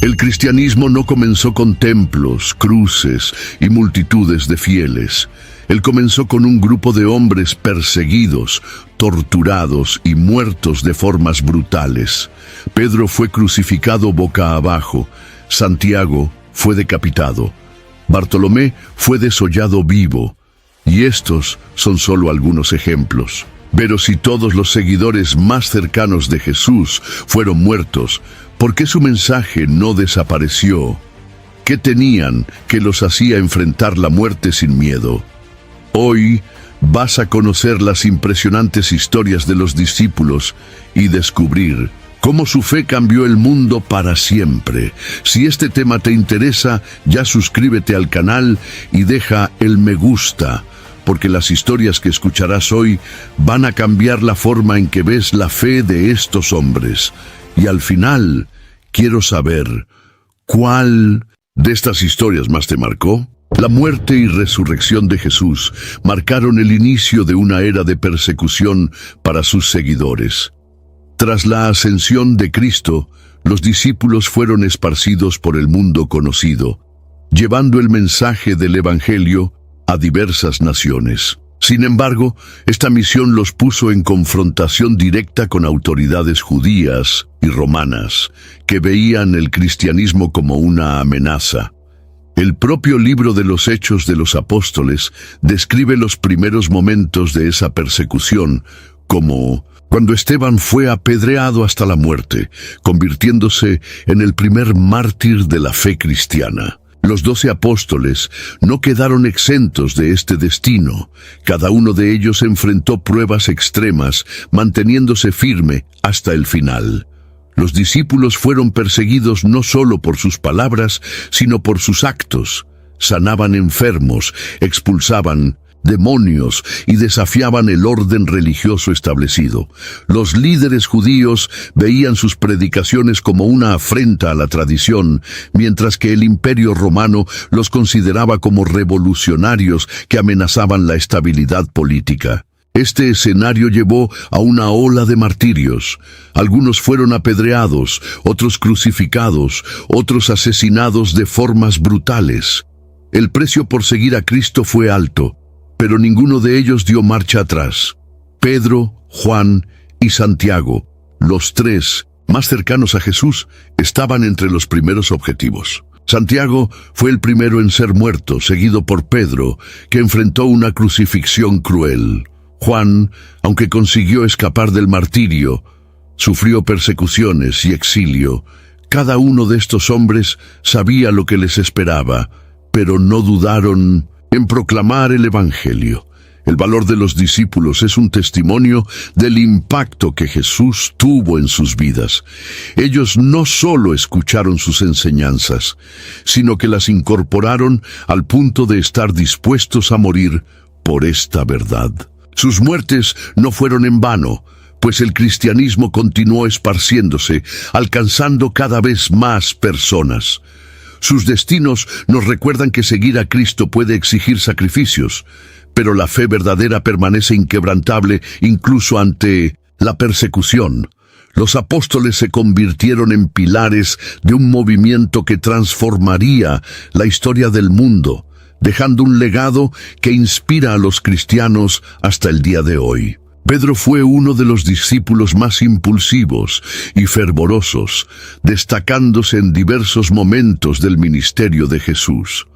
El cristianismo no comenzó con templos, cruces y multitudes de fieles. Él comenzó con un grupo de hombres perseguidos, torturados y muertos de formas brutales. Pedro fue crucificado boca abajo, Santiago fue decapitado, Bartolomé fue desollado vivo, y estos son solo algunos ejemplos. Pero si todos los seguidores más cercanos de Jesús fueron muertos, ¿por qué su mensaje no desapareció? ¿Qué tenían que los hacía enfrentar la muerte sin miedo? Hoy vas a conocer las impresionantes historias de los discípulos y descubrir cómo su fe cambió el mundo para siempre. Si este tema te interesa, ya suscríbete al canal y deja el me gusta, porque las historias que escucharás hoy van a cambiar la forma en que ves la fe de estos hombres. Y al final, quiero saber, ¿cuál de estas historias más te marcó? La muerte y resurrección de Jesús marcaron el inicio de una era de persecución para sus seguidores. Tras la ascensión de Cristo, los discípulos fueron esparcidos por el mundo conocido, llevando el mensaje del Evangelio a diversas naciones. Sin embargo, esta misión los puso en confrontación directa con autoridades judías y romanas, que veían el cristianismo como una amenaza. El propio libro de los Hechos de los Apóstoles describe los primeros momentos de esa persecución, como cuando Esteban fue apedreado hasta la muerte, convirtiéndose en el primer mártir de la fe cristiana. Los 12 apóstoles no quedaron exentos de este destino. Cada uno de ellos enfrentó pruebas extremas, manteniéndose firme hasta el final. Los discípulos fueron perseguidos no solo por sus palabras, sino por sus actos. Sanaban enfermos, expulsaban demonios y desafiaban el orden religioso establecido. Los líderes judíos veían sus predicaciones como una afrenta a la tradición, mientras que el Imperio Romano los consideraba como revolucionarios que amenazaban la estabilidad política. Este escenario llevó a una ola de martirios. Algunos fueron apedreados, otros crucificados, otros asesinados de formas brutales. El precio por seguir a Cristo fue alto, pero ninguno de ellos dio marcha atrás. Pedro, Juan y Santiago, los tres más cercanos a Jesús, estaban entre los primeros objetivos. Santiago fue el primero en ser muerto, seguido por Pedro, que enfrentó una crucifixión cruel. Juan, aunque consiguió escapar del martirio, sufrió persecuciones y exilio. Cada uno de estos hombres sabía lo que les esperaba, pero no dudaron en proclamar el Evangelio. El valor de los discípulos es un testimonio del impacto que Jesús tuvo en sus vidas. Ellos no solo escucharon sus enseñanzas, sino que las incorporaron al punto de estar dispuestos a morir por esta verdad. Sus muertes no fueron en vano, pues el cristianismo continuó esparciéndose, alcanzando cada vez más personas. Sus destinos nos recuerdan que seguir a Cristo puede exigir sacrificios, pero la fe verdadera permanece inquebrantable incluso ante la persecución. Los apóstoles se convirtieron en pilares de un movimiento que transformaría la historia del mundo, dejando un legado que inspira a los cristianos hasta el día de hoy. Pedro fue uno de los discípulos más impulsivos y fervorosos, destacándose en diversos momentos del ministerio de Jesús.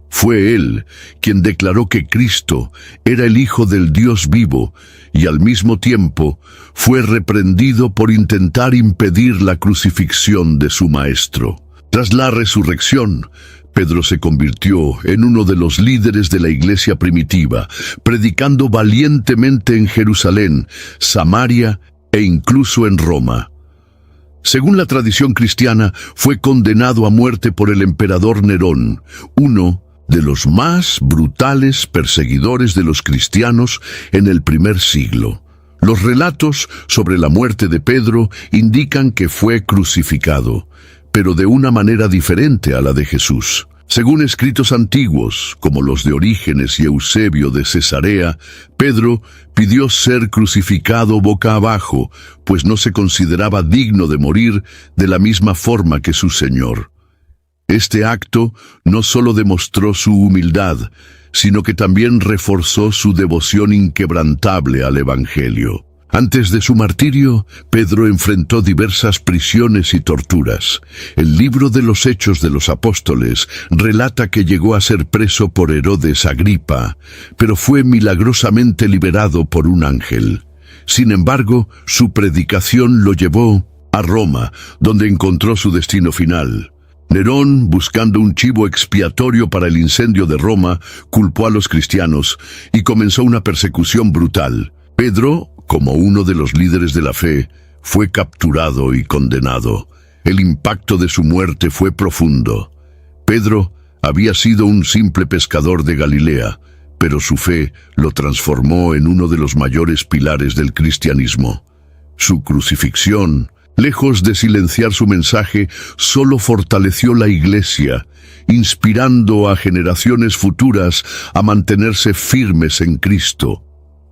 Fue él quien declaró que Cristo era el Hijo del Dios vivo y al mismo tiempo fue reprendido por intentar impedir la crucifixión de su Maestro. Tras la resurrección, Pedro se convirtió en uno de los líderes de la iglesia primitiva, predicando valientemente en Jerusalén, Samaria e incluso en Roma. Según la tradición cristiana, fue condenado a muerte por el emperador Nerón, uno de los más brutales perseguidores de los cristianos en el primer siglo. Los relatos sobre la muerte de Pedro indican que fue crucificado, pero de una manera diferente a la de Jesús. Según escritos antiguos, como los de Orígenes y Eusebio de Cesarea, Pedro pidió ser crucificado boca abajo, pues no se consideraba digno de morir de la misma forma que su Señor. Este acto no solo demostró su humildad, sino que también reforzó su devoción inquebrantable al Evangelio. Antes de su martirio, Pedro enfrentó diversas prisiones y torturas. El libro de los Hechos de los Apóstoles relata que llegó a ser preso por Herodes Agripa, pero fue milagrosamente liberado por un ángel. Sin embargo, su predicación lo llevó a Roma, donde encontró su destino final. Nerón, buscando un chivo expiatorio para el incendio de Roma, culpó a los cristianos y comenzó una persecución brutal. Pedro, como uno de los líderes de la fe, fue capturado y condenado. El impacto de su muerte fue profundo. Pedro había sido un simple pescador de Galilea, pero su fe lo transformó en uno de los mayores pilares del cristianismo. Su crucifixión, lejos de silenciar su mensaje, solo fortaleció la Iglesia, inspirando a generaciones futuras a mantenerse firmes en Cristo.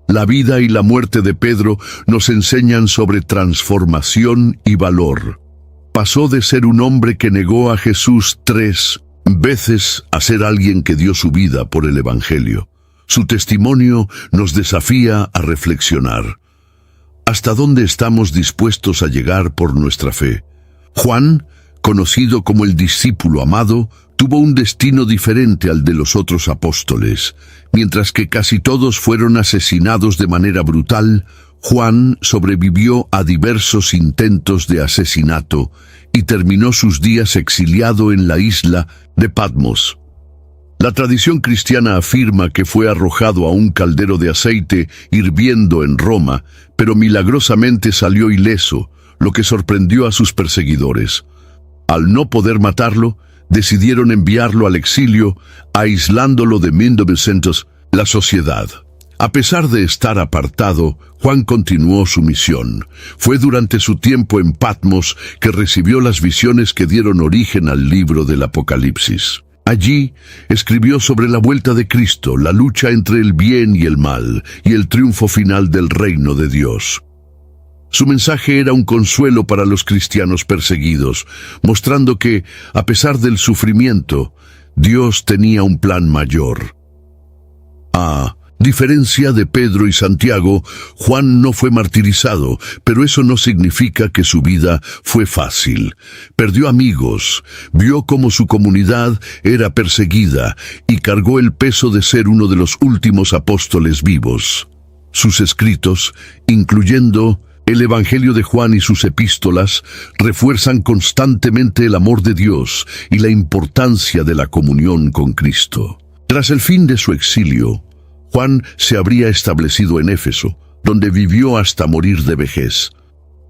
La vida y la muerte de Pedro nos enseñan sobre transformación y valor. Pasó de ser un hombre que negó a Jesús 3 veces a ser alguien que dio su vida por el Evangelio. Su testimonio nos desafía a reflexionar. ¿Hasta dónde estamos dispuestos a llegar por nuestra fe? Juan, conocido como el discípulo amado, tuvo un destino diferente al de los otros apóstoles. Mientras que casi todos fueron asesinados de manera brutal, Juan sobrevivió a diversos intentos de asesinato y terminó sus días exiliado en la isla de Patmos. La tradición cristiana afirma que fue arrojado a un caldero de aceite hirviendo en Roma, pero milagrosamente salió ileso, lo que sorprendió a sus perseguidores. Al no poder matarlo, decidieron enviarlo al exilio, aislándolo de 1900, la sociedad. A pesar de estar apartado, Juan continuó su misión. Fue durante su tiempo en Patmos que recibió las visiones que dieron origen al libro del Apocalipsis. Allí escribió sobre la vuelta de Cristo, la lucha entre el bien y el mal, y el triunfo final del reino de Dios. Su mensaje era un consuelo para los cristianos perseguidos, mostrando que, a pesar del sufrimiento, Dios tenía un plan mayor. A diferencia de Pedro y Santiago, Juan no fue martirizado, pero eso no significa que su vida fue fácil. Perdió amigos, vio cómo su comunidad era perseguida y cargó el peso de ser uno de los últimos apóstoles vivos. Sus escritos, incluyendo el Evangelio de Juan y sus epístolas, refuerzan constantemente el amor de Dios y la importancia de la comunión con Cristo. Tras el fin de su exilio, Juan se habría establecido en Éfeso, donde vivió hasta morir de vejez.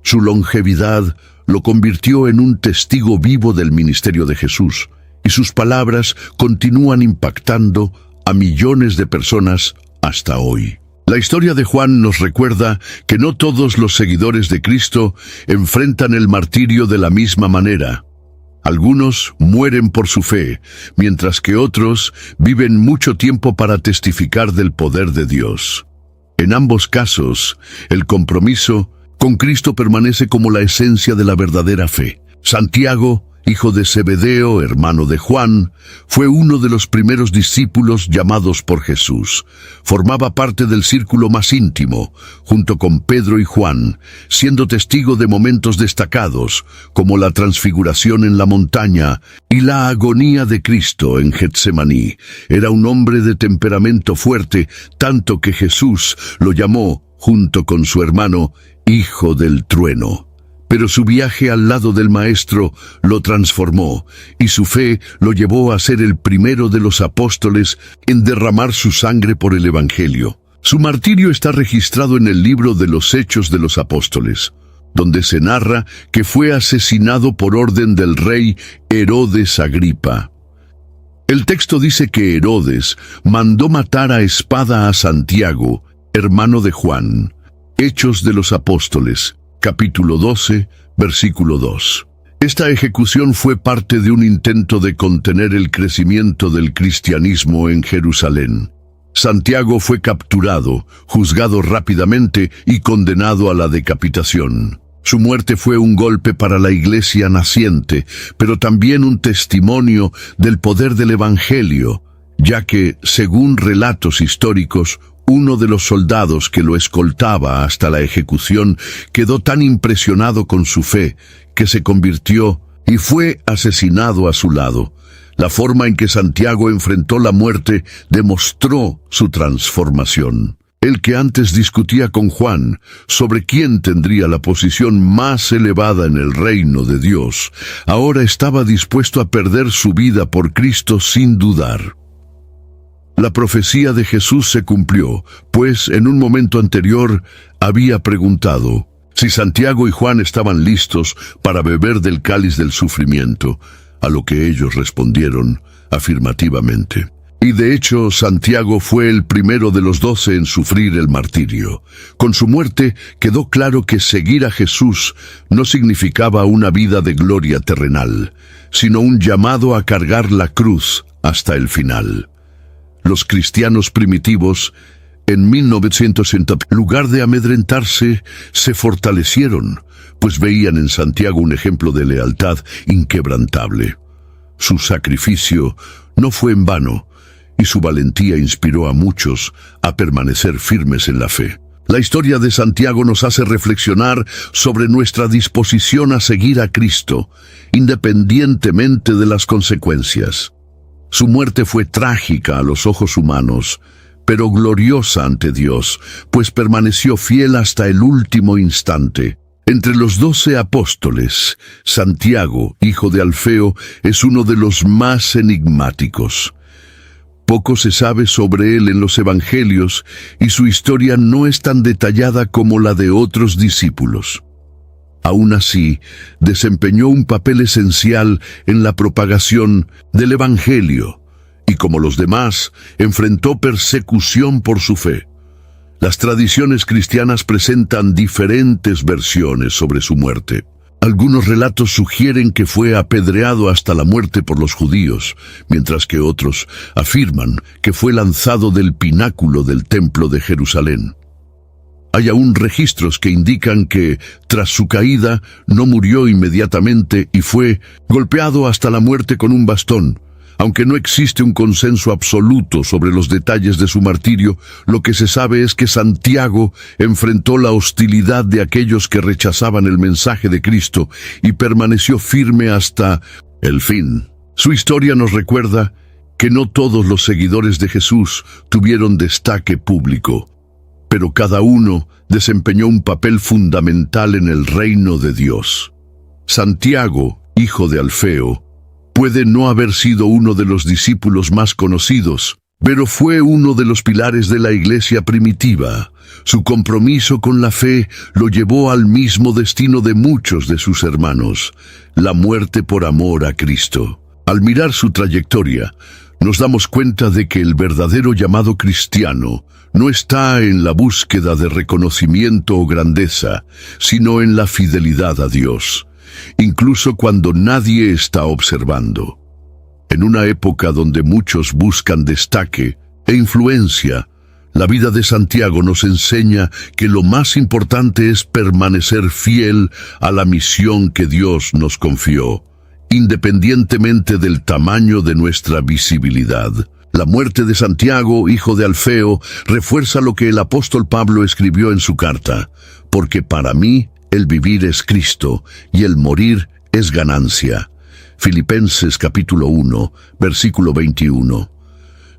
Su longevidad lo convirtió en un testigo vivo del ministerio de Jesús, y sus palabras continúan impactando a millones de personas hasta hoy. La historia de Juan nos recuerda que no todos los seguidores de Cristo enfrentan el martirio de la misma manera. Algunos mueren por su fe, mientras que otros viven mucho tiempo para testificar del poder de Dios. En ambos casos, el compromiso con Cristo permanece como la esencia de la verdadera fe. Santiago, hijo de Zebedeo, hermano de Juan, fue uno de los primeros discípulos llamados por Jesús. Formaba parte del círculo más íntimo, junto con Pedro y Juan, siendo testigo de momentos destacados, como la transfiguración en la montaña y la agonía de Cristo en Getsemaní. Era un hombre de temperamento fuerte, tanto que Jesús lo llamó, junto con su hermano, Hijo del Trueno. Pero su viaje al lado del Maestro lo transformó, y su fe lo llevó a ser el primero de los apóstoles en derramar su sangre por el Evangelio. Su martirio está registrado en el libro de los Hechos de los Apóstoles, donde se narra que fue asesinado por orden del rey Herodes Agripa. El texto dice que Herodes mandó matar a espada a Santiago, hermano de Juan. Hechos de los Apóstoles, capítulo 12, versículo 2. Esta ejecución fue parte de un intento de contener el crecimiento del cristianismo en Jerusalén. Santiago fue capturado, juzgado rápidamente y condenado a la decapitación. Su muerte fue un golpe para la iglesia naciente, pero también un testimonio del poder del Evangelio, ya que, según relatos históricos, uno de los soldados que lo escoltaba hasta la ejecución quedó tan impresionado con su fe que se convirtió y fue asesinado a su lado. La forma en que Santiago enfrentó la muerte demostró su transformación. El que antes discutía con Juan sobre quién tendría la posición más elevada en el reino de Dios, ahora estaba dispuesto a perder su vida por Cristo sin dudar. La profecía de Jesús se cumplió, pues en un momento anterior había preguntado si Santiago y Juan estaban listos para beber del cáliz del sufrimiento, a lo que ellos respondieron afirmativamente. Y de hecho, Santiago fue el primero de los 12 en sufrir el martirio. Con su muerte quedó claro que seguir a Jesús no significaba una vida de gloria terrenal, sino un llamado a cargar la cruz hasta el final. Los cristianos primitivos, en 1960, en lugar de amedrentarse, se fortalecieron, pues veían en Santiago un ejemplo de lealtad inquebrantable. Su sacrificio no fue en vano, y su valentía inspiró a muchos a permanecer firmes en la fe. La historia de Santiago nos hace reflexionar sobre nuestra disposición a seguir a Cristo, independientemente de las consecuencias. Su muerte fue trágica a los ojos humanos, pero gloriosa ante Dios, pues permaneció fiel hasta el último instante. Entre los 12 apóstoles, Santiago, hijo de Alfeo, es uno de los más enigmáticos. Poco se sabe sobre él en los evangelios y su historia no es tan detallada como la de otros discípulos. Aún así, desempeñó un papel esencial en la propagación del evangelio y, como los demás, enfrentó persecución por su fe. Las tradiciones cristianas presentan diferentes versiones sobre su muerte. Algunos relatos sugieren que fue apedreado hasta la muerte por los judíos, mientras que otros afirman que fue lanzado del pináculo del templo de Jerusalén. Hay aún registros que indican que, tras su caída, no murió inmediatamente y fue golpeado hasta la muerte con un bastón. Aunque no existe un consenso absoluto sobre los detalles de su martirio, lo que se sabe es que Santiago enfrentó la hostilidad de aquellos que rechazaban el mensaje de Cristo y permaneció firme hasta el fin. Su historia nos recuerda que no todos los seguidores de Jesús tuvieron destaque público, pero cada uno desempeñó un papel fundamental en el reino de Dios. Santiago, hijo de Alfeo, puede no haber sido uno de los discípulos más conocidos, pero fue uno de los pilares de la iglesia primitiva. Su compromiso con la fe lo llevó al mismo destino de muchos de sus hermanos, la muerte por amor a Cristo. Al mirar su trayectoria, nos damos cuenta de que el verdadero llamado cristiano no está en la búsqueda de reconocimiento o grandeza, sino en la fidelidad a Dios, incluso cuando nadie está observando. En una época donde muchos buscan destaque e influencia, la vida de Santiago nos enseña que lo más importante es permanecer fiel a la misión que Dios nos confió, independientemente del tamaño de nuestra visibilidad. La muerte de Santiago, hijo de Alfeo, refuerza lo que el apóstol Pablo escribió en su carta: porque para mí el vivir es Cristo y el morir es ganancia. Filipenses capítulo 1, versículo 21.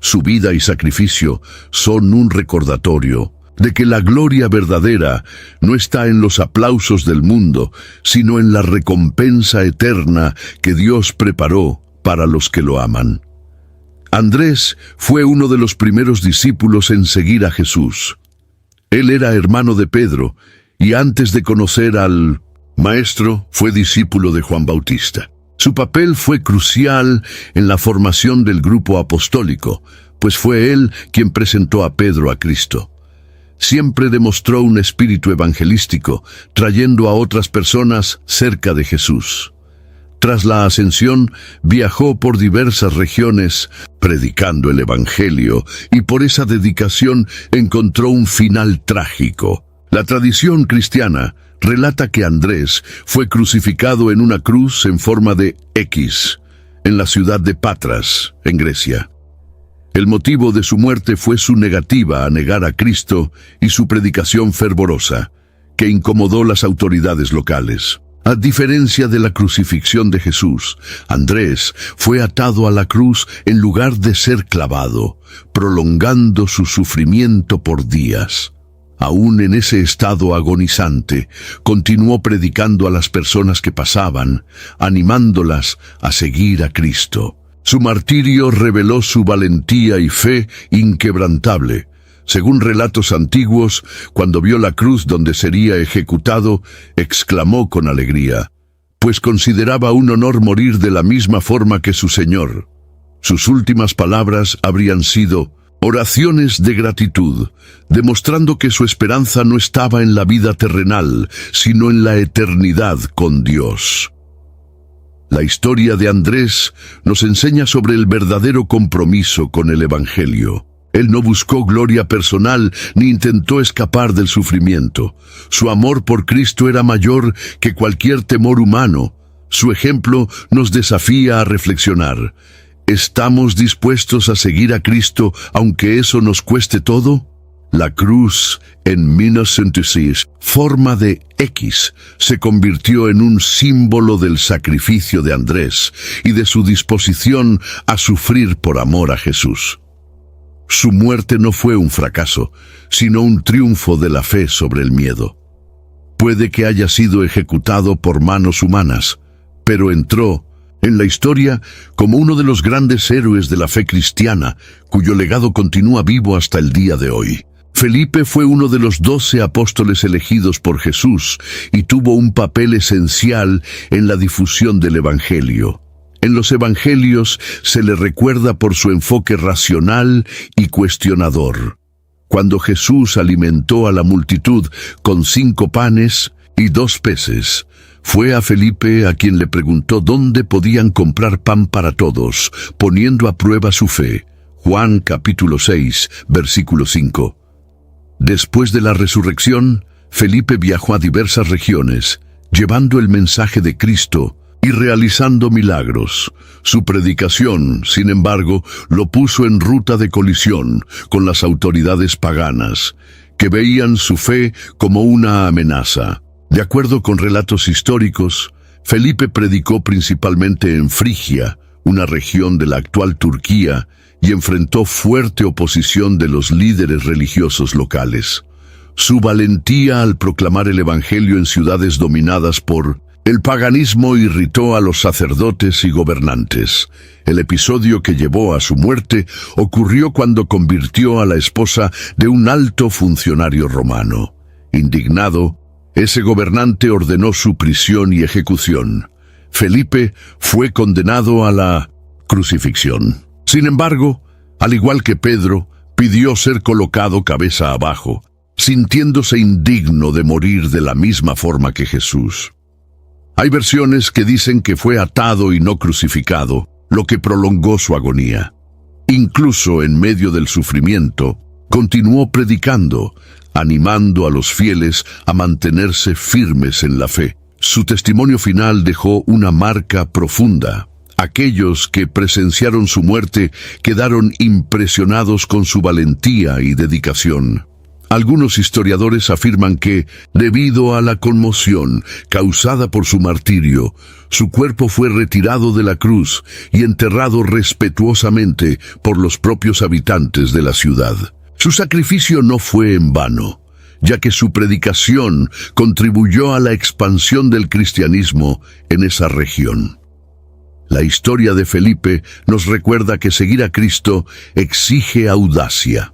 Su vida y sacrificio son un recordatorio de que la gloria verdadera no está en los aplausos del mundo, sino en la recompensa eterna que Dios preparó para los que lo aman. Andrés fue uno de los primeros discípulos en seguir a Jesús. Él era hermano de Pedro, y antes de conocer al Maestro, fue discípulo de Juan Bautista. Su papel fue crucial en la formación del grupo apostólico, pues fue él quien presentó a Pedro a Cristo. Siempre demostró un espíritu evangelístico, trayendo a otras personas cerca de Jesús. Tras la ascensión, viajó por diversas regiones predicando el Evangelio y por esa dedicación encontró un final trágico. La tradición cristiana relata que Andrés fue crucificado en una cruz en forma de X en la ciudad de Patras, en Grecia. El motivo de su muerte fue su negativa a negar a Cristo y su predicación fervorosa, que incomodó las autoridades locales. A diferencia de la crucifixión de Jesús, Andrés fue atado a la cruz en lugar de ser clavado, prolongando su sufrimiento por días. Aún en ese estado agonizante, continuó predicando a las personas que pasaban, animándolas a seguir a Cristo. Su martirio reveló su valentía y fe inquebrantable. Según relatos antiguos, cuando vio la cruz donde sería ejecutado, exclamó con alegría, pues consideraba un honor morir de la misma forma que su Señor. Sus últimas palabras habrían sido oraciones de gratitud, demostrando que su esperanza no estaba en la vida terrenal, sino en la eternidad con Dios. La historia de Andrés nos enseña sobre el verdadero compromiso con el Evangelio. Él no buscó gloria personal ni intentó escapar del sufrimiento. Su amor por Cristo era mayor que cualquier temor humano. Su ejemplo nos desafía a reflexionar. ¿Estamos dispuestos a seguir a Cristo aunque eso nos cueste todo? La cruz, en 1906, forma de X, se convirtió en un símbolo del sacrificio de Andrés y de su disposición a sufrir por amor a Jesús. Su muerte no fue un fracaso, sino un triunfo de la fe sobre el miedo. Puede que haya sido ejecutado por manos humanas, pero entró en la historia como uno de los grandes héroes de la fe cristiana, cuyo legado continúa vivo hasta el día de hoy. Felipe fue uno de los 12 apóstoles elegidos por Jesús y tuvo un papel esencial en la difusión del Evangelio. En los Evangelios se le recuerda por su enfoque racional y cuestionador. Cuando Jesús alimentó a la multitud con 5 panes y 2 peces, fue a Felipe a quien le preguntó dónde podían comprar pan para todos, poniendo a prueba su fe. Juan capítulo 6, versículo 5. Después de la resurrección, Felipe viajó a diversas regiones, llevando el mensaje de Cristo y realizando milagros. Su predicación, sin embargo, lo puso en ruta de colisión con las autoridades paganas, que veían su fe como una amenaza. De acuerdo con relatos históricos, Felipe predicó principalmente en Frigia, una región de la actual Turquía, y enfrentó fuerte oposición de los líderes religiosos locales. Su valentía al proclamar el Evangelio en ciudades dominadas por el paganismo irritó a los sacerdotes y gobernantes. El episodio que llevó a su muerte ocurrió cuando convirtió a la esposa de un alto funcionario romano. Indignado, ese gobernante ordenó su prisión y ejecución. Felipe fue condenado a la crucifixión. Sin embargo, al igual que Pedro, pidió ser colocado cabeza abajo, sintiéndose indigno de morir de la misma forma que Jesús. Hay versiones que dicen que fue atado y no crucificado, lo que prolongó su agonía. Incluso en medio del sufrimiento, continuó predicando, animando a los fieles a mantenerse firmes en la fe. Su testimonio final dejó una marca profunda. Aquellos que presenciaron su muerte quedaron impresionados con su valentía y dedicación. Algunos historiadores afirman que, debido a la conmoción causada por su martirio, su cuerpo fue retirado de la cruz y enterrado respetuosamente por los propios habitantes de la ciudad. Su sacrificio no fue en vano, ya que su predicación contribuyó a la expansión del cristianismo en esa región. La historia de Felipe nos recuerda que seguir a Cristo exige audacia.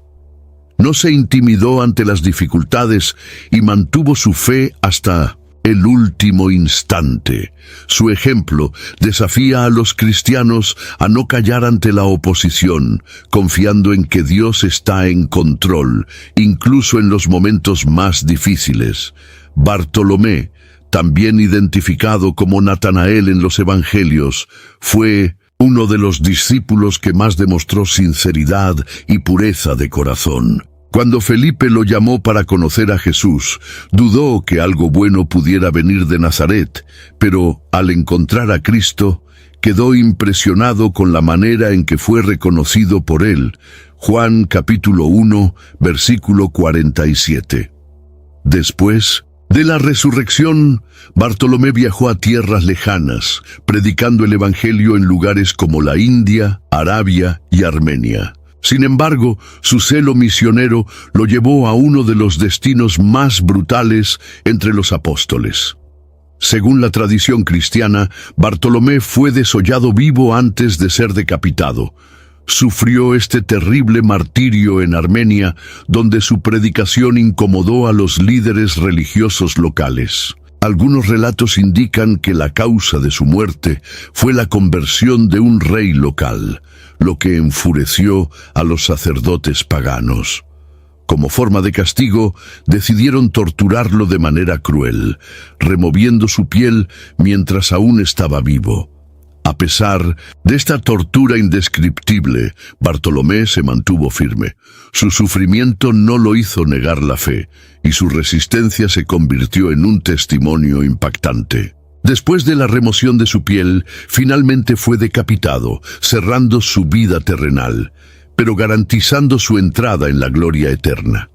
No se intimidó ante las dificultades y mantuvo su fe hasta el último instante. Su ejemplo desafía a los cristianos a no callar ante la oposición, confiando en que Dios está en control, incluso en los momentos más difíciles. Bartolomé también identificado como Natanael en los Evangelios, fue uno de los discípulos que más demostró sinceridad y pureza de corazón. Cuando Felipe lo llamó para conocer a Jesús, dudó que algo bueno pudiera venir de Nazaret, pero al encontrar a Cristo, quedó impresionado con la manera en que fue reconocido por él. Juan capítulo 1, versículo 47. Después de la resurrección, Bartolomé viajó a tierras lejanas, predicando el Evangelio en lugares como la India, Arabia y Armenia. Sin embargo, su celo misionero lo llevó a uno de los destinos más brutales entre los apóstoles. Según la tradición cristiana, Bartolomé fue desollado vivo antes de ser decapitado. Sufrió este terrible martirio en Armenia, donde su predicación incomodó a los líderes religiosos locales. Algunos relatos indican que la causa de su muerte fue la conversión de un rey local, lo que enfureció a los sacerdotes paganos. Como forma de castigo, decidieron torturarlo de manera cruel, removiendo su piel mientras aún estaba vivo. A pesar de esta tortura indescriptible, Bartolomé se mantuvo firme. Su sufrimiento no lo hizo negar la fe, y su resistencia se convirtió en un testimonio impactante. Después de la remoción de su piel, finalmente fue decapitado, cerrando su vida terrenal, pero garantizando su entrada en la gloria eterna.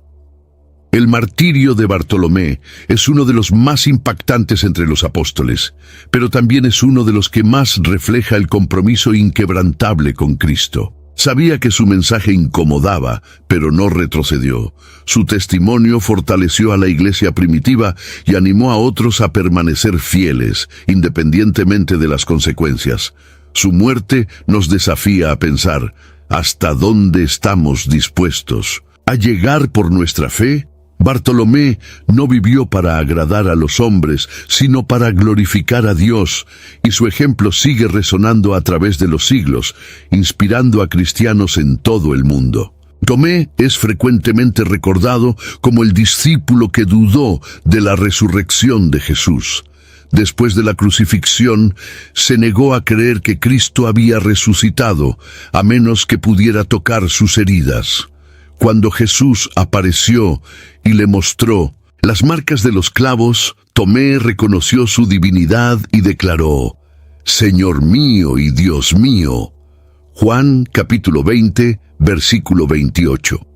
El martirio de Bartolomé es uno de los más impactantes entre los apóstoles, pero también es uno de los que más refleja el compromiso inquebrantable con Cristo. Sabía que su mensaje incomodaba, pero no retrocedió. Su testimonio fortaleció a la iglesia primitiva y animó a otros a permanecer fieles, independientemente de las consecuencias. Su muerte nos desafía a pensar, ¿hasta dónde estamos dispuestos a llegar por nuestra fe? Bartolomé no vivió para agradar a los hombres, sino para glorificar a Dios, y su ejemplo sigue resonando a través de los siglos, inspirando a cristianos en todo el mundo. Tomé es frecuentemente recordado como el discípulo que dudó de la resurrección de Jesús. Después de la crucifixión, se negó a creer que Cristo había resucitado, a menos que pudiera tocar sus heridas. Cuando Jesús apareció y le mostró las marcas de los clavos, Tomé reconoció su divinidad y declaró, «Señor mío y Dios mío». Juan capítulo 20, versículo 28.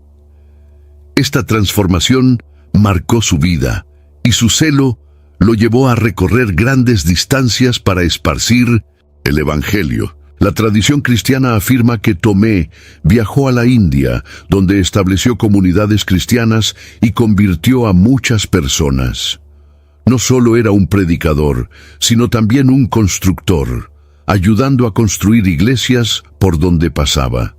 Esta transformación marcó su vida, y su celo lo llevó a recorrer grandes distancias para esparcir el Evangelio. La tradición cristiana afirma que Tomé viajó a la India, donde estableció comunidades cristianas y convirtió a muchas personas. No solo era un predicador, sino también un constructor, ayudando a construir iglesias por donde pasaba.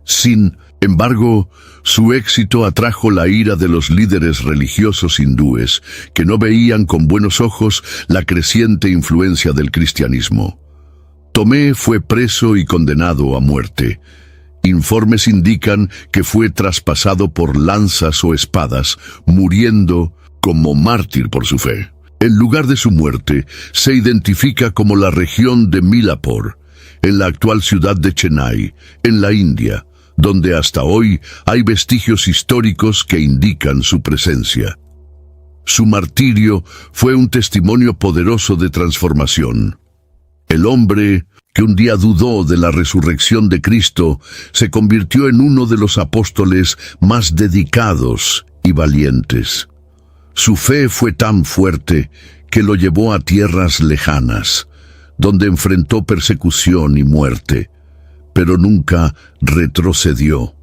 Sin embargo, su éxito atrajo la ira de los líderes religiosos hindúes, que no veían con buenos ojos la creciente influencia del cristianismo. Tomé fue preso y condenado a muerte. Informes indican que fue traspasado por lanzas o espadas, muriendo como mártir por su fe. El lugar de su muerte se identifica como la región de Milapur, en la actual ciudad de Chennai, en la India, donde hasta hoy hay vestigios históricos que indican su presencia. Su martirio fue un testimonio poderoso de transformación. El hombre que un día dudó de la resurrección de Cristo se convirtió en uno de los apóstoles más dedicados y valientes. Su fe fue tan fuerte que lo llevó a tierras lejanas, donde enfrentó persecución y muerte, pero nunca retrocedió.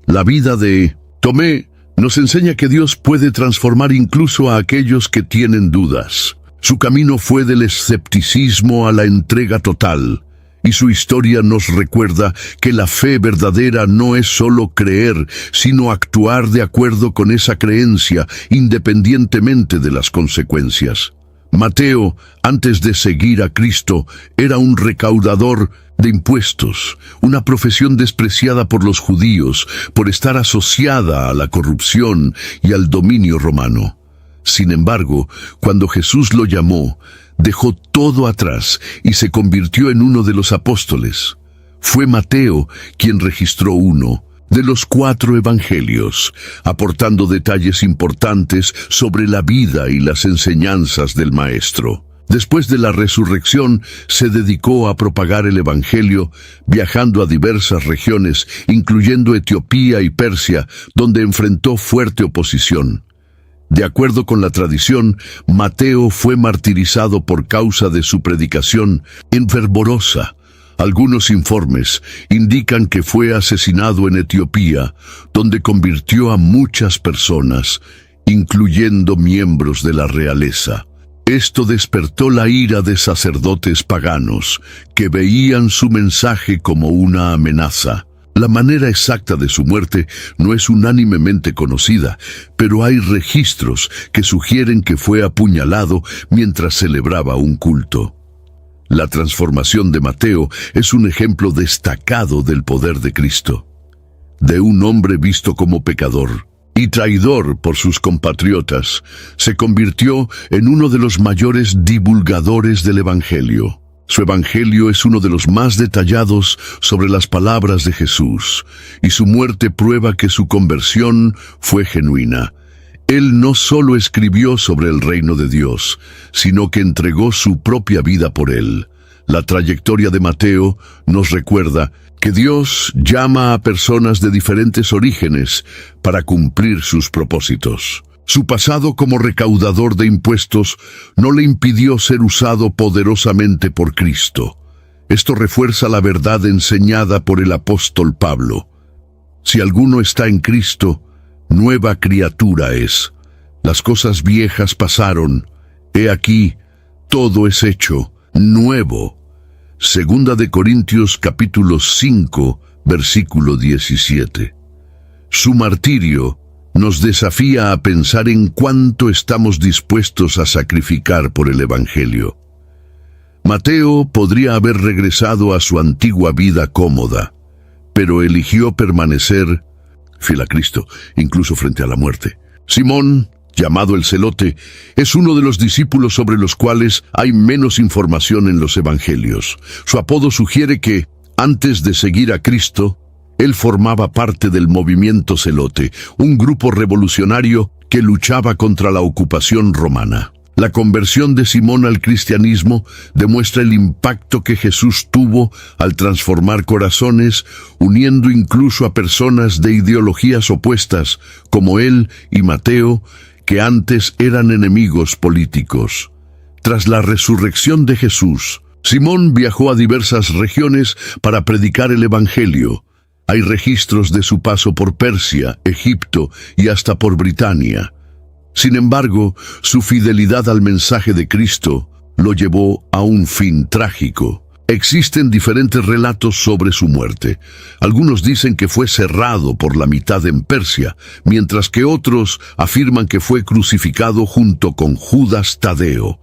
La vida de Tomé nos enseña que Dios puede transformar incluso a aquellos que tienen dudas. Su camino fue del escepticismo a la entrega total, y su historia nos recuerda que la fe verdadera no es solo creer, sino actuar de acuerdo con esa creencia, independientemente de las consecuencias. Mateo, antes de seguir a Cristo, era un recaudador de impuestos, una profesión despreciada por los judíos por estar asociada a la corrupción y al dominio romano. Sin embargo, cuando Jesús lo llamó, dejó todo atrás y se convirtió en uno de los apóstoles. Fue Mateo quien registró uno de los 4 evangelios, aportando detalles importantes sobre la vida y las enseñanzas del Maestro. Después de la resurrección, se dedicó a propagar el Evangelio, viajando a diversas regiones, incluyendo Etiopía y Persia, donde enfrentó fuerte oposición. De acuerdo con la tradición, Mateo fue martirizado por causa de su predicación fervorosa. Algunos informes indican que fue asesinado en Etiopía, donde convirtió a muchas personas, incluyendo miembros de la realeza. Esto despertó la ira de sacerdotes paganos, que veían su mensaje como una amenaza. La manera exacta de su muerte no es unánimemente conocida, pero hay registros que sugieren que fue apuñalado mientras celebraba un culto. La transformación de Mateo es un ejemplo destacado del poder de Cristo. De un hombre visto como pecador y traidor por sus compatriotas, se convirtió en uno de los mayores divulgadores del Evangelio. Su Evangelio es uno de los más detallados sobre las palabras de Jesús, y su muerte prueba que su conversión fue genuina. Él no solo escribió sobre el reino de Dios, sino que entregó su propia vida por él. La trayectoria de Mateo nos recuerda que Dios llama a personas de diferentes orígenes para cumplir sus propósitos. Su pasado como recaudador de impuestos no le impidió ser usado poderosamente por Cristo. Esto refuerza la verdad enseñada por el apóstol Pablo. Si alguno está en Cristo, nueva criatura es. Las cosas viejas pasaron. He aquí, todo es hecho nuevo. Segunda de Corintios capítulo 5, versículo 17. Su martirio nos desafía a pensar en cuánto estamos dispuestos a sacrificar por el Evangelio. Mateo podría haber regresado a su antigua vida cómoda, pero eligió permanecer fiel a Cristo, incluso frente a la muerte. Simón, llamado el Celote, es uno de los discípulos sobre los cuales hay menos información en los Evangelios. Su apodo sugiere que, antes de seguir a Cristo, él formaba parte del movimiento Celote, un grupo revolucionario que luchaba contra la ocupación romana. La conversión de Simón al cristianismo demuestra el impacto que Jesús tuvo al transformar corazones, uniendo incluso a personas de ideologías opuestas, como él y Mateo, que antes eran enemigos políticos. Tras la resurrección de Jesús, Simón viajó a diversas regiones para predicar el Evangelio. Hay registros de su paso por Persia, Egipto y hasta por Britania. Sin embargo, su fidelidad al mensaje de Cristo lo llevó a un fin trágico. Existen diferentes relatos sobre su muerte. Algunos dicen que fue cerrado por la mitad en Persia, mientras que otros afirman que fue crucificado junto con Judas Tadeo.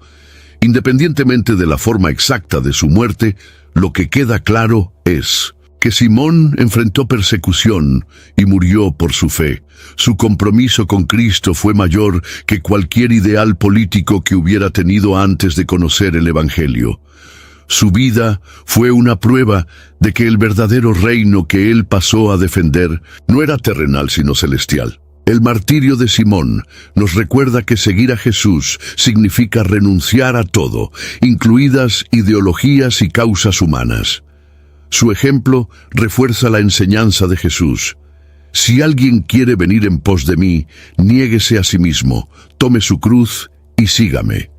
Independientemente de la forma exacta de su muerte, lo que queda claro es que Simón enfrentó persecución y murió por su fe. Su compromiso con Cristo fue mayor que cualquier ideal político que hubiera tenido antes de conocer el Evangelio. Su vida fue una prueba de que el verdadero reino que él pasó a defender no era terrenal sino celestial. El martirio de Simón nos recuerda que seguir a Jesús significa renunciar a todo, incluidas ideologías y causas humanas. Su ejemplo refuerza la enseñanza de Jesús. Si alguien quiere venir en pos de mí, niéguese a sí mismo, tome su cruz y sígame.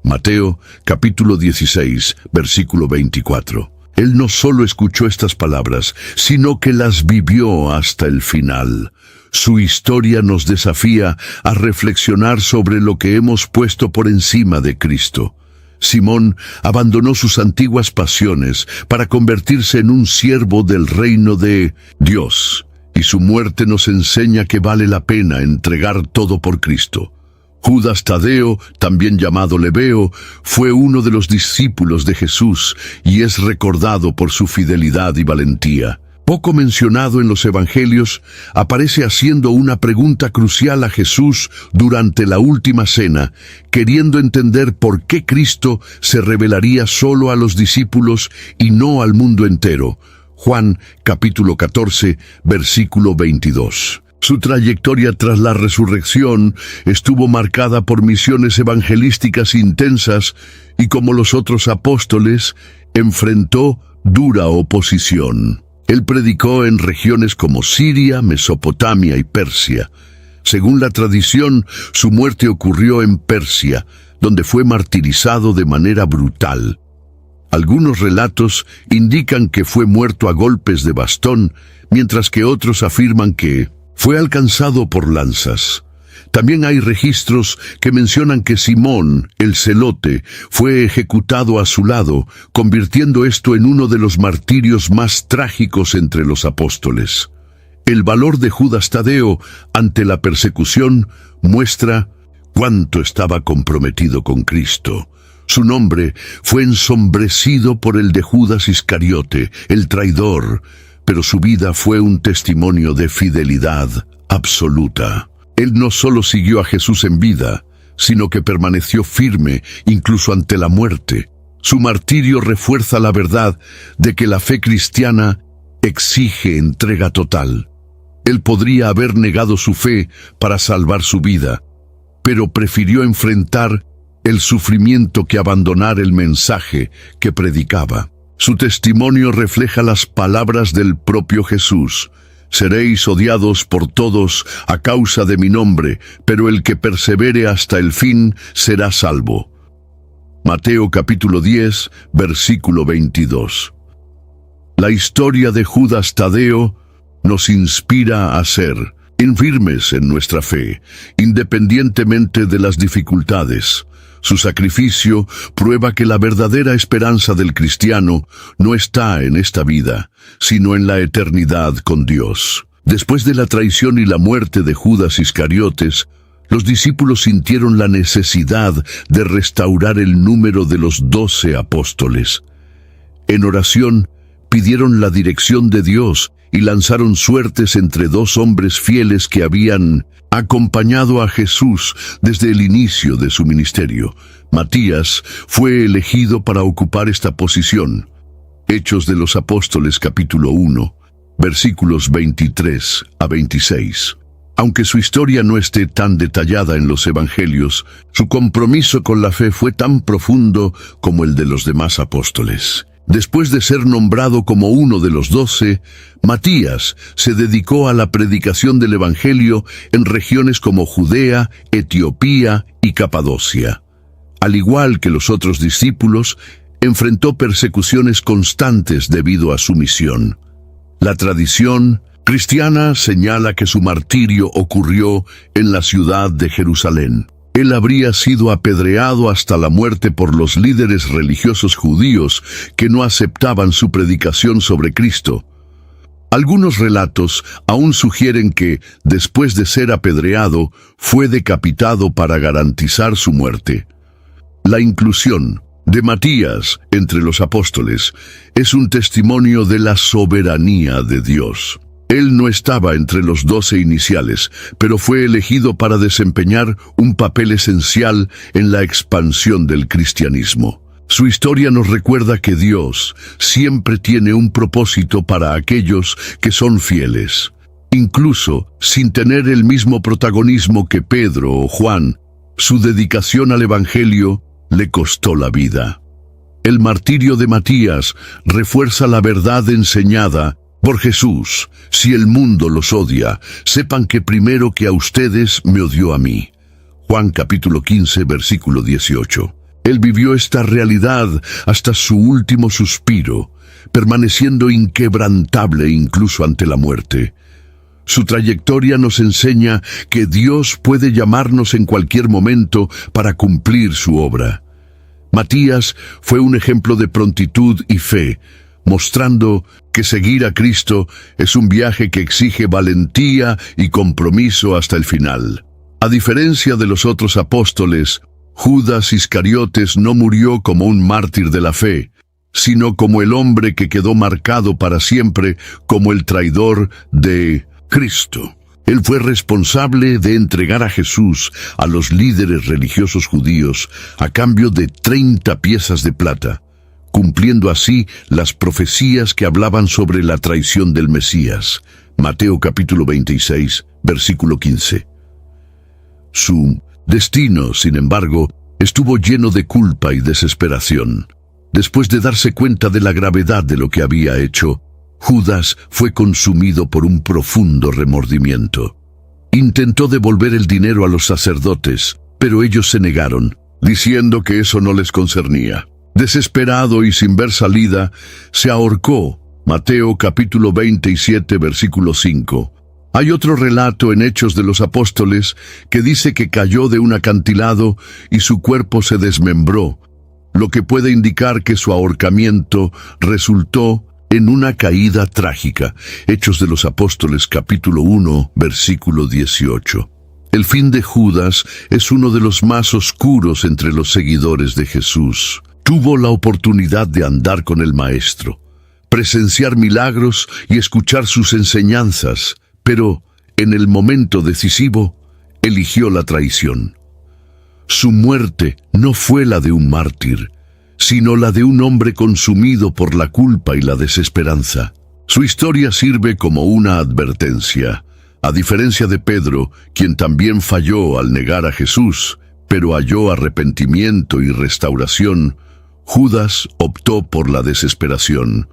Mateo, capítulo 16, versículo 24. Él no solo escuchó estas palabras, sino que las vivió hasta el final. Su historia nos desafía a reflexionar sobre lo que hemos puesto por encima de Cristo. Simón abandonó sus antiguas pasiones para convertirse en un siervo del reino de Dios, y su muerte nos enseña que vale la pena entregar todo por Cristo. Judas Tadeo, también llamado Lebeo, fue uno de los discípulos de Jesús y es recordado por su fidelidad y valentía. poco mencionado en los Evangelios, aparece haciendo una pregunta crucial a Jesús durante la última cena, queriendo entender por qué Cristo se revelaría solo a los discípulos y no al mundo entero. Juan capítulo 14, versículo 22. Su trayectoria tras la resurrección estuvo marcada por misiones evangelísticas intensas y, como los otros apóstoles, enfrentó dura oposición. Él predicó en regiones como Siria, Mesopotamia y Persia. Según la tradición, su muerte ocurrió en Persia, donde fue martirizado de manera brutal. Algunos relatos indican que fue muerto a golpes de bastón, mientras que otros afirman que fue alcanzado por lanzas. También hay registros que mencionan que Simón, el celote, fue ejecutado a su lado, convirtiendo esto en uno de los martirios más trágicos entre los apóstoles. El valor de Judas Tadeo ante la persecución muestra cuánto estaba comprometido con Cristo. Su nombre fue ensombrecido por el de Judas Iscariote, el traidor, pero su vida fue un testimonio de fidelidad absoluta. Él no solo siguió a Jesús en vida, sino que permaneció firme incluso ante la muerte. Su martirio refuerza la verdad de que la fe cristiana exige entrega total. Él podría haber negado su fe para salvar su vida, pero prefirió enfrentar el sufrimiento que abandonar el mensaje que predicaba. Su testimonio refleja las palabras del propio Jesús: «Seréis odiados por todos a causa de mi nombre, pero el que persevere hasta el fin será salvo». Mateo capítulo 10, versículo 22. La historia de Judas Tadeo nos inspira a ser firmes en nuestra fe, independientemente de las dificultades. Su sacrificio prueba que la verdadera esperanza del cristiano no está en esta vida, sino en la eternidad con Dios. Después de la traición y la muerte de Judas Iscariotes, los discípulos sintieron la necesidad de restaurar el número de los 12 apóstoles. En oración, pidieron la dirección de Dios y lanzaron suertes entre 2 hombres fieles que habían acompañado a Jesús desde el inicio de su ministerio. Matías fue elegido para ocupar esta posición. Hechos de los Apóstoles capítulo 1, versículos 23 a 26. Aunque su historia no esté tan detallada en los Evangelios, su compromiso con la fe fue tan profundo como el de los demás apóstoles. Después de ser nombrado como uno de los 12, Matías se dedicó a la predicación del Evangelio en regiones como Judea, Etiopía y Capadocia. Al igual que los otros discípulos, enfrentó persecuciones constantes debido a su misión. La tradición cristiana señala que su martirio ocurrió en la ciudad de Jerusalén. Él habría sido apedreado hasta la muerte por los líderes religiosos judíos que no aceptaban su predicación sobre Cristo. Algunos relatos aún sugieren que, después de ser apedreado, fue decapitado para garantizar su muerte. La inclusión de Matías entre los apóstoles es un testimonio de la soberanía de Dios. Él no estaba entre los 12 iniciales, pero fue elegido para desempeñar un papel esencial en la expansión del cristianismo. Su historia nos recuerda que Dios siempre tiene un propósito para aquellos que son fieles. Incluso sin tener el mismo protagonismo que Pedro o Juan, su dedicación al Evangelio le costó la vida. El martirio de Matías refuerza la verdad enseñada por Jesús: si el mundo los odia, sepan que primero que a ustedes me odió a mí. Juan capítulo 15, versículo 18. Él vivió esta realidad hasta su último suspiro, permaneciendo inquebrantable incluso ante la muerte. Su trayectoria nos enseña que Dios puede llamarnos en cualquier momento para cumplir su obra. Matías fue un ejemplo de prontitud y fe, mostrando que seguir a Cristo es un viaje que exige valentía y compromiso hasta el final. A diferencia de los otros apóstoles, Judas Iscariotes no murió como un mártir de la fe, sino como el hombre que quedó marcado para siempre como el traidor de Cristo. Él fue responsable de entregar a Jesús a los líderes religiosos judíos a cambio de 30 piezas de plata, cumpliendo así las profecías que hablaban sobre la traición del Mesías. Mateo capítulo 26, versículo 15. Su destino, sin embargo, estuvo lleno de culpa y desesperación. Después de darse cuenta de la gravedad de lo que había hecho, Judas fue consumido por un profundo remordimiento. Intentó devolver el dinero a los sacerdotes, pero ellos se negaron, diciendo que eso no les concernía. Desesperado y sin ver salida, se ahorcó. Mateo capítulo 27, versículo 5. Hay otro relato en Hechos de los Apóstoles que dice que cayó de un acantilado y su cuerpo se desmembró, lo que puede indicar que su ahorcamiento resultó en una caída trágica. Hechos de los Apóstoles capítulo 1, versículo 18. El fin de Judas es uno de los más oscuros entre los seguidores de Jesús. Tuvo la oportunidad de andar con el Maestro, presenciar milagros y escuchar sus enseñanzas, pero en el momento decisivo eligió la traición. Su muerte no fue la de un mártir, sino la de un hombre consumido por la culpa y la desesperanza. Su historia sirve como una advertencia. A diferencia de Pedro, quien también falló al negar a Jesús, pero halló arrepentimiento y restauración, Judas optó por la desesperación.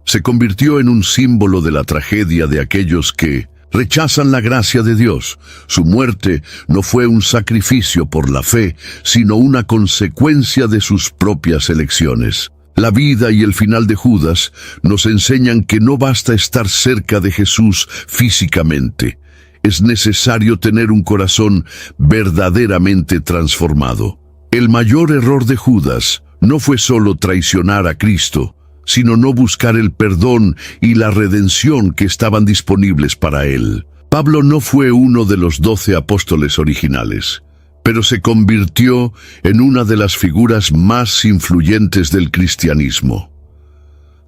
Se convirtió en un símbolo de la tragedia de aquellos que rechazan la gracia de Dios. Su muerte no fue un sacrificio por la fe, sino una consecuencia de sus propias elecciones. La vida y el final de Judas nos enseñan que no basta estar cerca de Jesús físicamente. Es necesario tener un corazón verdaderamente transformado. El mayor error de Judas no fue solo traicionar a Cristo, sino no buscar el perdón y la redención que estaban disponibles para él. Pablo no fue uno de los 12 apóstoles originales, pero se convirtió en una de las figuras más influyentes del cristianismo.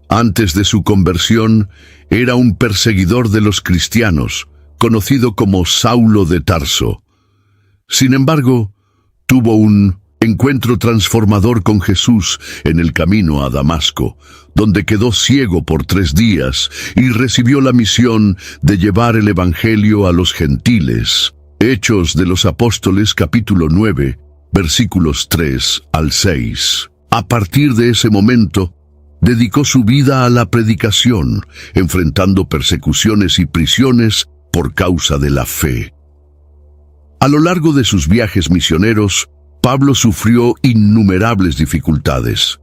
Antes de su conversión, era un perseguidor de los cristianos, conocido como Saulo de Tarso. Sin embargo, tuvo un encuentro transformador con Jesús en el camino a Damasco, donde quedó ciego por 3 días y recibió la misión de llevar el Evangelio a los gentiles. Hechos de los Apóstoles capítulo 9, versículos 3 al 6. A partir de ese momento, dedicó su vida a la predicación, enfrentando persecuciones y prisiones por causa de la fe. A lo largo de sus viajes misioneros, Pablo sufrió innumerables dificultades.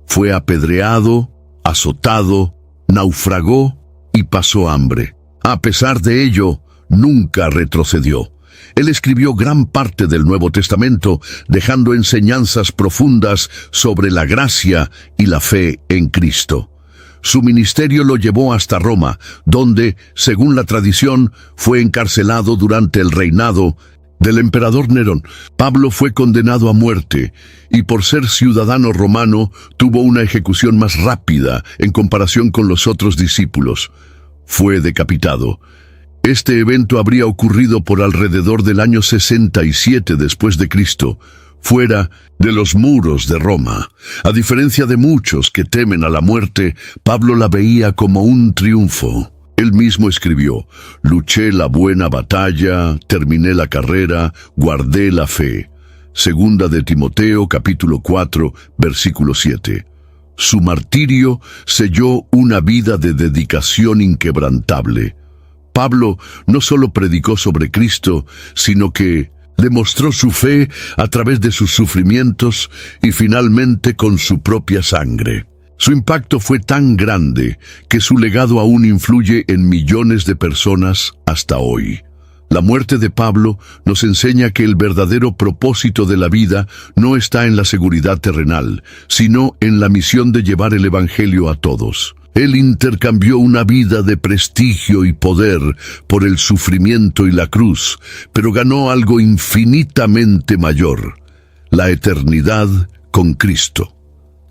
Fue apedreado, azotado, naufragó y pasó hambre. A pesar de ello, nunca retrocedió. Él escribió gran parte del Nuevo Testamento, dejando enseñanzas profundas sobre la gracia y la fe en Cristo. Su ministerio lo llevó hasta Roma, donde, según la tradición, fue encarcelado durante el reinado del emperador Nerón. Pablo fue condenado a muerte y por ser ciudadano romano tuvo una ejecución más rápida en comparación con los otros discípulos. Fue decapitado. Este evento habría ocurrido por alrededor del año 67 después de Cristo, fuera de los muros de Roma. A diferencia de muchos que temen a la muerte, Pablo la veía como un triunfo. Él mismo escribió: «Luché la buena batalla, terminé la carrera, guardé la fe». Segunda de Timoteo, capítulo 4, versículo 7. Su martirio selló una vida de dedicación inquebrantable. Pablo no solo predicó sobre Cristo, sino que demostró su fe a través de sus sufrimientos y finalmente con su propia sangre. Su impacto fue tan grande que su legado aún influye en millones de personas hasta hoy. La muerte de Pablo nos enseña que el verdadero propósito de la vida no está en la seguridad terrenal, sino en la misión de llevar el Evangelio a todos. Él intercambió una vida de prestigio y poder por el sufrimiento y la cruz, pero ganó algo infinitamente mayor: la eternidad con Cristo.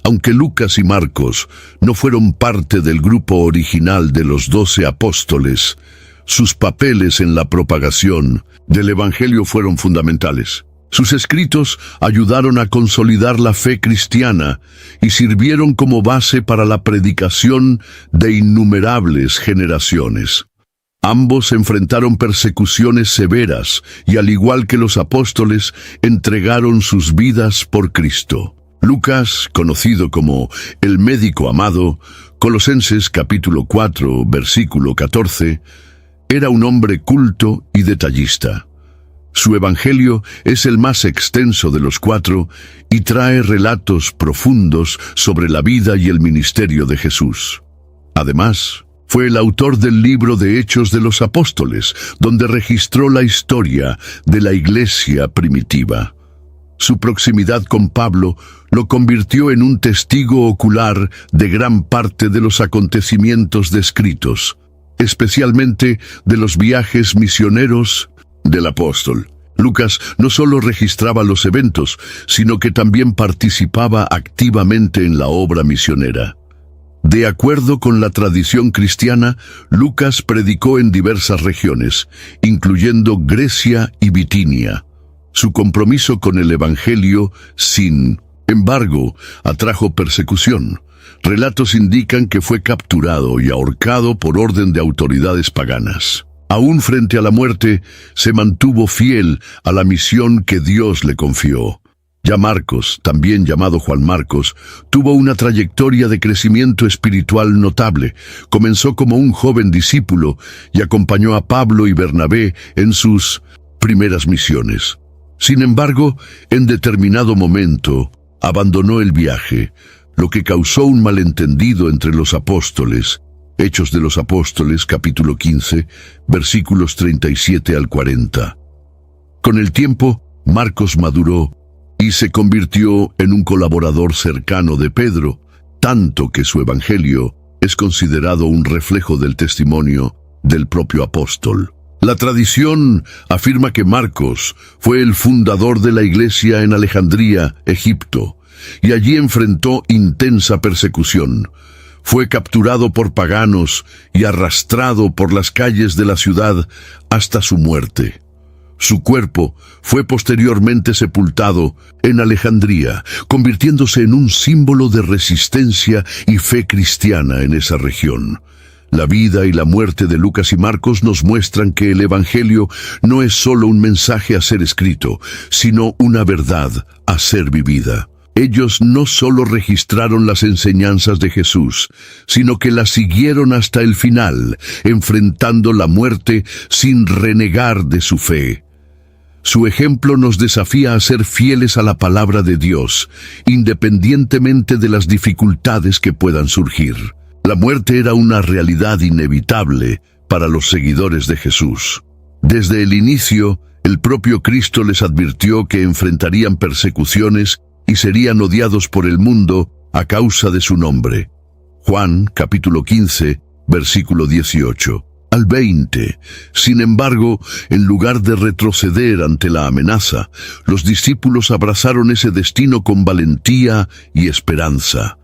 Aunque Lucas y Marcos no fueron parte del grupo original de los 12 apóstoles, sus papeles en la propagación del Evangelio fueron fundamentales. Sus escritos ayudaron a consolidar la fe cristiana y sirvieron como base para la predicación de innumerables generaciones. Ambos enfrentaron persecuciones severas y, al igual que los apóstoles, entregaron sus vidas por Cristo. Lucas, conocido como el médico amado, Colosenses capítulo 4, versículo 14, era un hombre culto y detallista. Su evangelio es el más extenso de los 4 y trae relatos profundos sobre la vida y el ministerio de Jesús. Además, fue el autor del libro de Hechos de los Apóstoles, donde registró la historia de la iglesia primitiva. Su proximidad con Pablo lo convirtió en un testigo ocular de gran parte de los acontecimientos descritos, especialmente de los viajes misioneros del apóstol. Lucas no solo registraba los eventos, sino que también participaba activamente en la obra misionera. De acuerdo con la tradición cristiana, Lucas predicó en diversas regiones, incluyendo Grecia y Bitinia. Su compromiso con el Evangelio, sin embargo, atrajo persecución. Relatos indican que fue capturado y ahorcado por orden de autoridades paganas. Aún frente a la muerte, se mantuvo fiel a la misión que Dios le confió. Ya Marcos, también llamado Juan Marcos, tuvo una trayectoria de crecimiento espiritual notable. Comenzó como un joven discípulo y acompañó a Pablo y Bernabé en sus primeras misiones. Sin embargo, en determinado momento, abandonó el viaje, lo que causó un malentendido entre los apóstoles. Hechos de los Apóstoles, capítulo 15, versículos 37 al 40. Con el tiempo, Marcos maduró y se convirtió en un colaborador cercano de Pedro, tanto que su evangelio es considerado un reflejo del testimonio del propio apóstol. La tradición afirma que Marcos fue el fundador de la iglesia en Alejandría, Egipto, y allí enfrentó intensa persecución. Fue capturado por paganos y arrastrado por las calles de la ciudad hasta su muerte. Su cuerpo fue posteriormente sepultado en Alejandría, convirtiéndose en un símbolo de resistencia y fe cristiana en esa región. La vida y la muerte de Lucas y Marcos nos muestran que el Evangelio no es solo un mensaje a ser escrito, sino una verdad a ser vivida. Ellos no solo registraron las enseñanzas de Jesús, sino que las siguieron hasta el final, enfrentando la muerte sin renegar de su fe. Su ejemplo nos desafía a ser fieles a la palabra de Dios, independientemente de las dificultades que puedan surgir. La muerte era una realidad inevitable para los seguidores de Jesús. Desde el inicio, el propio Cristo les advirtió que enfrentarían persecuciones y serían odiados por el mundo a causa de su nombre. Juan, capítulo 15, versículo 18 al 20. Sin embargo, en lugar de retroceder ante la amenaza, los discípulos abrazaron ese destino con valentía y esperanza.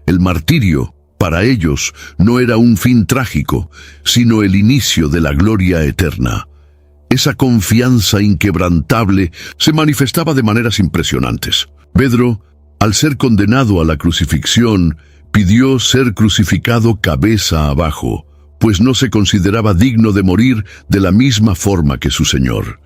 El martirio, para ellos, no era un fin trágico, sino el inicio de la gloria eterna. Esa confianza inquebrantable se manifestaba de maneras impresionantes. Pedro, al ser condenado a la crucifixión, pidió ser crucificado cabeza abajo, pues no se consideraba digno de morir de la misma forma que su Señor.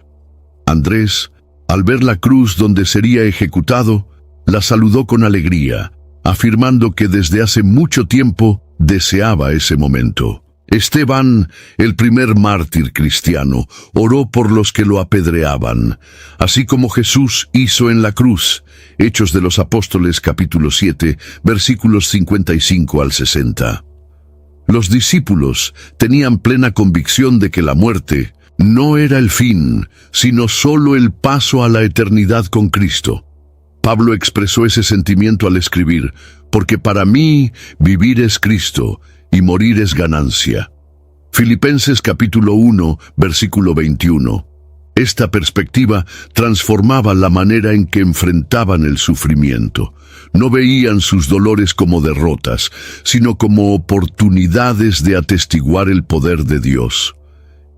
Andrés, al ver la cruz donde sería ejecutado, la saludó con alegría, afirmando que desde hace mucho tiempo deseaba ese momento. Esteban, el primer mártir cristiano, oró por los que lo apedreaban, así como Jesús hizo en la cruz. Hechos de los Apóstoles, capítulo 7, versículos 55 al 60. Los discípulos tenían plena convicción de que la muerte no era el fin, sino solo el paso a la eternidad con Cristo. Pablo expresó ese sentimiento al escribir: «Porque para mí vivir es Cristo y morir es ganancia». Filipenses capítulo 1, versículo 21. Esta perspectiva transformaba la manera en que enfrentaban el sufrimiento. No veían sus dolores como derrotas, sino como oportunidades de atestiguar el poder de Dios.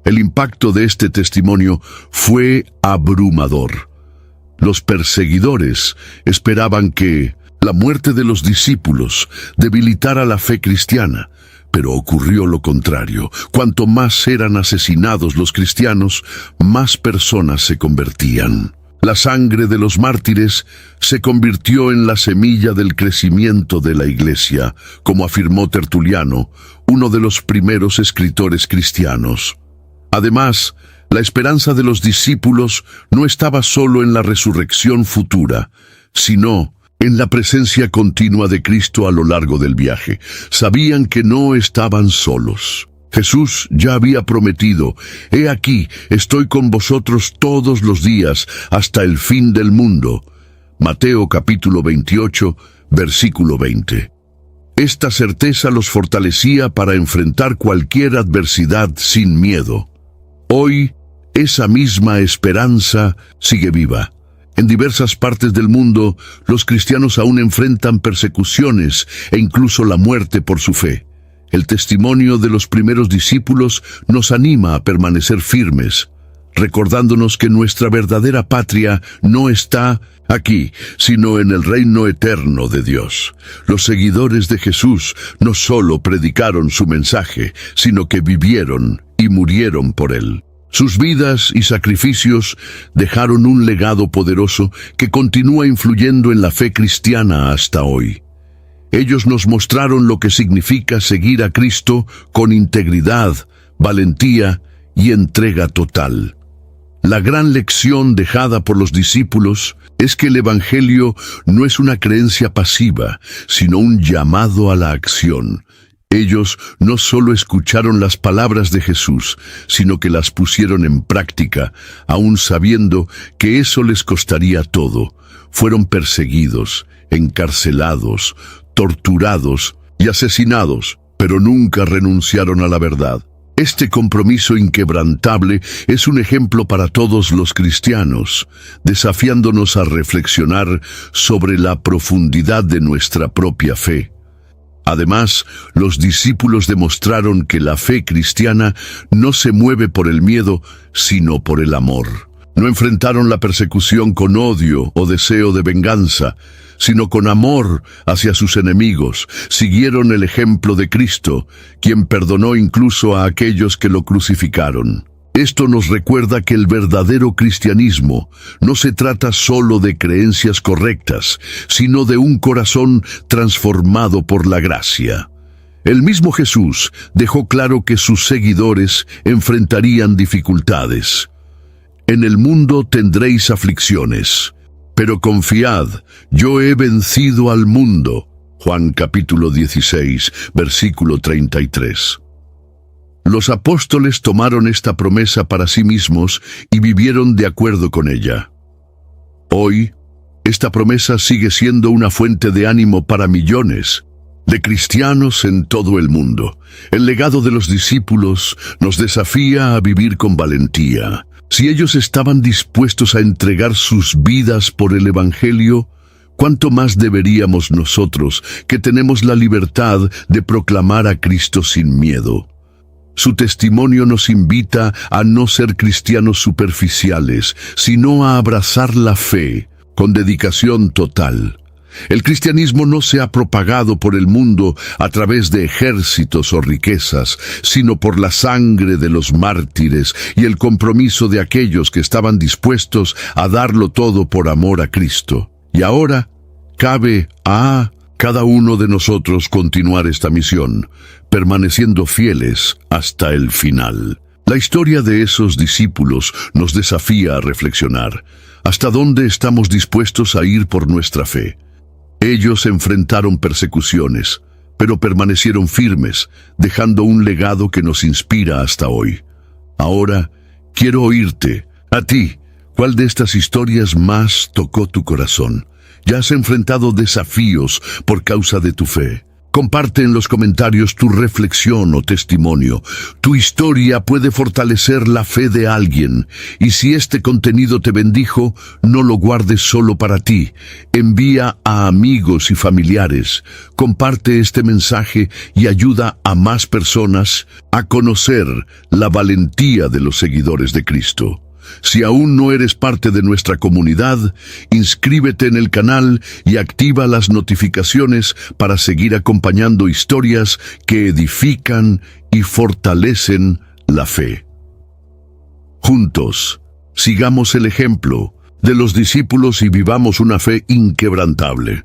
El impacto de este testimonio fue abrumador. Los perseguidores esperaban que la muerte de los discípulos debilitara la fe cristiana, pero ocurrió lo contrario. Cuanto más eran asesinados los cristianos, más personas se convertían. La sangre de los mártires se convirtió en la semilla del crecimiento de la Iglesia, como afirmó Tertuliano, uno de los primeros escritores cristianos. Además, la esperanza de los discípulos no estaba solo en la resurrección futura, sino en la presencia continua de Cristo a lo largo del viaje. Sabían que no estaban solos. Jesús ya había prometido: «He aquí, estoy con vosotros todos los días hasta el fin del mundo». Mateo capítulo 28, versículo 20. Esta certeza los fortalecía para enfrentar cualquier adversidad sin miedo. Hoy, esa misma esperanza sigue viva. En diversas partes del mundo, los cristianos aún enfrentan persecuciones e incluso la muerte por su fe. El testimonio de los primeros discípulos nos anima a permanecer firmes, recordándonos que nuestra verdadera patria no está aquí, sino en el reino eterno de Dios. Los seguidores de Jesús no solo predicaron su mensaje, sino que vivieron y murieron por él. Sus vidas y sacrificios dejaron un legado poderoso que continúa influyendo en la fe cristiana hasta hoy. Ellos nos mostraron lo que significa seguir a Cristo con integridad, valentía y entrega total. La gran lección dejada por los discípulos es que el Evangelio no es una creencia pasiva, sino un llamado a la acción. Ellos no solo escucharon las palabras de Jesús, sino que las pusieron en práctica, aun sabiendo que eso les costaría todo. Fueron perseguidos, encarcelados, torturados y asesinados, pero nunca renunciaron a la verdad. Este compromiso inquebrantable es un ejemplo para todos los cristianos, desafiándonos a reflexionar sobre la profundidad de nuestra propia fe. Además, los discípulos demostraron que la fe cristiana no se mueve por el miedo, sino por el amor. No enfrentaron la persecución con odio o deseo de venganza, sino con amor hacia sus enemigos. Siguieron el ejemplo de Cristo, quien perdonó incluso a aquellos que lo crucificaron. Esto nos recuerda que el verdadero cristianismo no se trata solo de creencias correctas, sino de un corazón transformado por la gracia. El mismo Jesús dejó claro que sus seguidores enfrentarían dificultades. En el mundo tendréis aflicciones, pero confiad, yo he vencido al mundo. Juan capítulo 16, versículo 33. Los apóstoles tomaron esta promesa para sí mismos y vivieron de acuerdo con ella. Hoy, esta promesa sigue siendo una fuente de ánimo para millones de cristianos en todo el mundo. El legado de los discípulos nos desafía a vivir con valentía. Si ellos estaban dispuestos a entregar sus vidas por el Evangelio, ¿cuánto más deberíamos nosotros, que tenemos la libertad de proclamar a Cristo sin miedo? Su testimonio nos invita a no ser cristianos superficiales, sino a abrazar la fe con dedicación total. El cristianismo no se ha propagado por el mundo a través de ejércitos o riquezas, sino por la sangre de los mártires y el compromiso de aquellos que estaban dispuestos a darlo todo por amor a Cristo. Y ahora cabe a cada uno de nosotros continuar esta misión, permaneciendo fieles hasta el final. La historia de esos discípulos nos desafía a reflexionar. ¿Hasta dónde estamos dispuestos a ir por nuestra fe? Ellos enfrentaron persecuciones, pero permanecieron firmes, dejando un legado que nos inspira hasta hoy. Ahora, quiero oírte, a ti, ¿cuál de estas historias más tocó tu corazón? ¿Ya has enfrentado desafíos por causa de tu fe? Comparte en los comentarios tu reflexión o testimonio. Tu historia puede fortalecer la fe de alguien. Y si este contenido te bendijo, no lo guardes solo para ti. Envía a amigos y familiares. Comparte este mensaje y ayuda a más personas a conocer la valentía de los seguidores de Cristo. Si aún no eres parte de nuestra comunidad, inscríbete en el canal y activa las notificaciones para seguir acompañando historias que edifican y fortalecen la fe. Juntos, sigamos el ejemplo de los discípulos y vivamos una fe inquebrantable.